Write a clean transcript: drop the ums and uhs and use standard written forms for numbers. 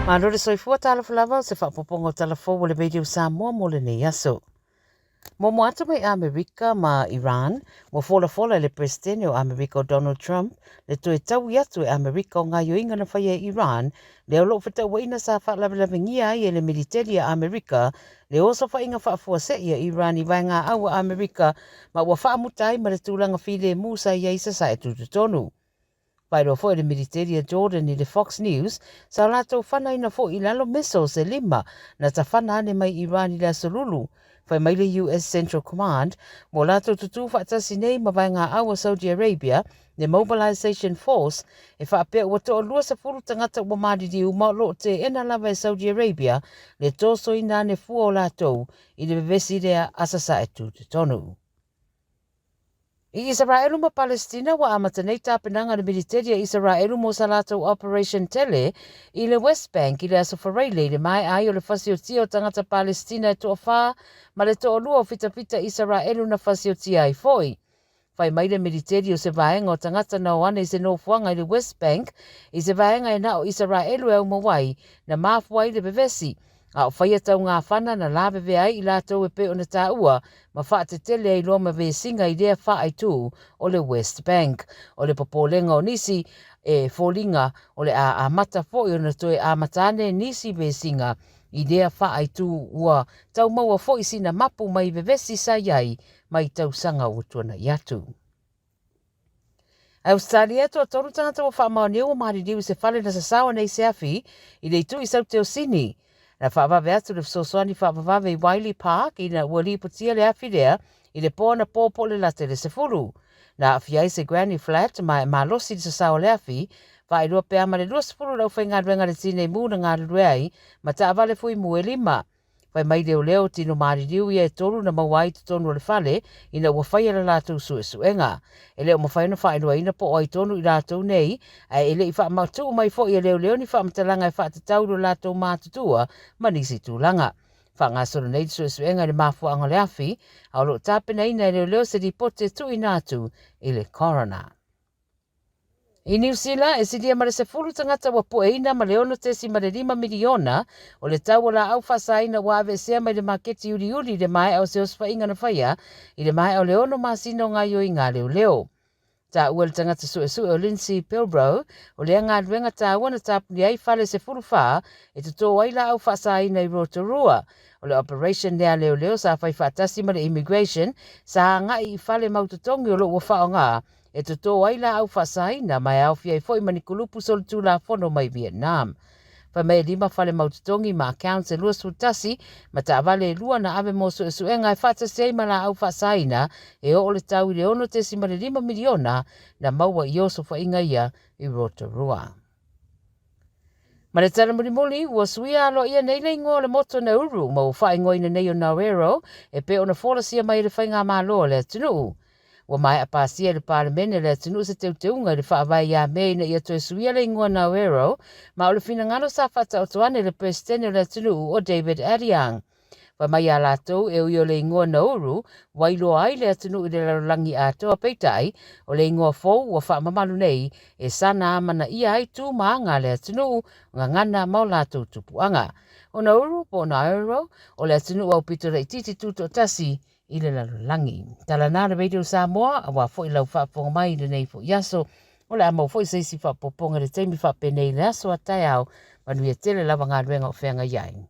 Manore soifua talafalava o se whaapopongo talafo o le radio Samoa mo le nei aso. Mo moata mai Amerika ma Iran, mo fola le presidente o Amerika o Donald Trump, le toe tau i atu e Amerika o ngā yoinga na whaia Iran, le o lo whata waina sa whaalavelawingia ai e le militeri a Amerika, le oso whainga whaafua se ia Iran i vai ngā aua Amerika, ma ua whaamutai ma le tūlanga while Musa i eisa sa e tututonu. Pairo fo le militeri a Jordan i le Fox News, sa lato whana ina fo i lalo missiles e 5 na ta whana ane mai Iran i la solulu. Whai mai le US Central Command, mo lato tutu whaatasi nei ma vai ngā aua Saudi Arabia, le Mobilization Force, e whaapea ua toa lua sa furu tangata ua madidi uma lo te ena lava e Saudi Arabia, le toso i nane fua o lato i le vevesi rea asasa e tututonu. I Israelu ma Palestina wa amatanei tāpenanga le militeri a Israelu mo sa lātou Operation Tele i le West Bank i le aso whareile le mai ai o le whasiotia o tangata Palestina e toa whā ma le toa lua o fitapita Israelu na whasiotia ai foi. Whai mai le militeri o se vaenga o tangata na oane i se nofuanga i le West Bank i se vaenga e na o Israelu e umawai na mafuai le bevesi. A o whaia tau ngā whana na lawewe ai i lātou e pe o na tā ua, ma whaate tele ai loa ma ve singa i rea wha ai tū o le West Bank. O le papolenga o nisi e fōlinga o le a mata fo i o na toe a matane nisi ve singa i rea wha ai tū ua tau maua fo i sina mapu mai vevesi sa iai mai tau sanga o tuana i atu. Australia to toru tangata o wha mao neo o maari diu se whale na sasawa nei se afi i le itu i sau teo sini. Na whaavave atu le fsoswani whaavave i Wiley Park i na uali putia le awhirea i le pōna pōpo le late le sefuru. Na awhiai se Granny Flat ma losi le sasawa le awhi, wha i rua pēa ma le rua sefuru lau whainga ruenga le tine mūna ngā rueai, ma ta avale fui mua 5. Whai mai leo tino maari riu ia e toru na mawai tonu le whale i na ua whaia la lātou suenga. E leo mawhai na whainua ina po oi tonu i lātou nei, e le i wha mautu mai fo i leo ni wha matalanga i wha te tauru lātou mātutua ma nisi tūlanga. Wha ngā soro nei suenga le mafua anga le awhi, au lo tāpena ina leo se ripote tu i nātu i le coroner. I New Zealand, e sidia mare se fulu tangata wa poeina ma leono tesi mare 5 miliona o le tau la au whasaina wa ave sea mai le maketi uri le mai au se osfa inga na whaia i le mai au leono masino ngā yo i ngā leo. Ta ua le tangata sue o Lindsay Pilbrow o lea ngā ruenga tā ua na tāpuni ai whale se fulu wha e tuto waila au whasaina i Rotorua. O le operation lea leo sa whai whaatasi mare immigration sa ngai i whale mautotongi o lo ua whao ngā e tuto waila au whasaina mai au fia i foi manikulupu sol tūla whono mai Vietnam. Wha mea 5 whale maututongi ma accounts e lua sutasi ma ta avale lua na ave mo suenga e whatasi ei mala au whasaina e o le tau i le ono tesi mare 5 miliona na maua i oso whainga ia i Rotorua. Ma le tala mulimuli ua suia alo ia nei ingoa le moto na uru ma ua whaingoa ina nei o Nauero e pe ona wholasia mai le whainga māloa le tunu. Wa mai a pasia le parlemene le tunu se teuteunga le whaavai ia mei na ia toe suia le ingoa Nauero, ma o le fina ngano sa whata o tuane le presidente le tunu o David Ariang. Wa mai a lātou e ui o le ingoa Nauru, wailo ai le tunu i le larangi a toa peitai, o le ingoa fau wa wha mamalu nei, e sana amana ia ai tū maanga le tunu ngā ngana mau lātou tupuanga. O Nauru po Nauru, o le tunu au pitora i titi tuto tasi, i le lalangi. Tala nā le Radio Samoa, a wā fo i lau whaaponga mai le nei fo iaso, o le amau fo i seisi whaapoponga le teimi whaapenei le aso a tai au, manuia tele lawa ngā ruenga o whenga iai.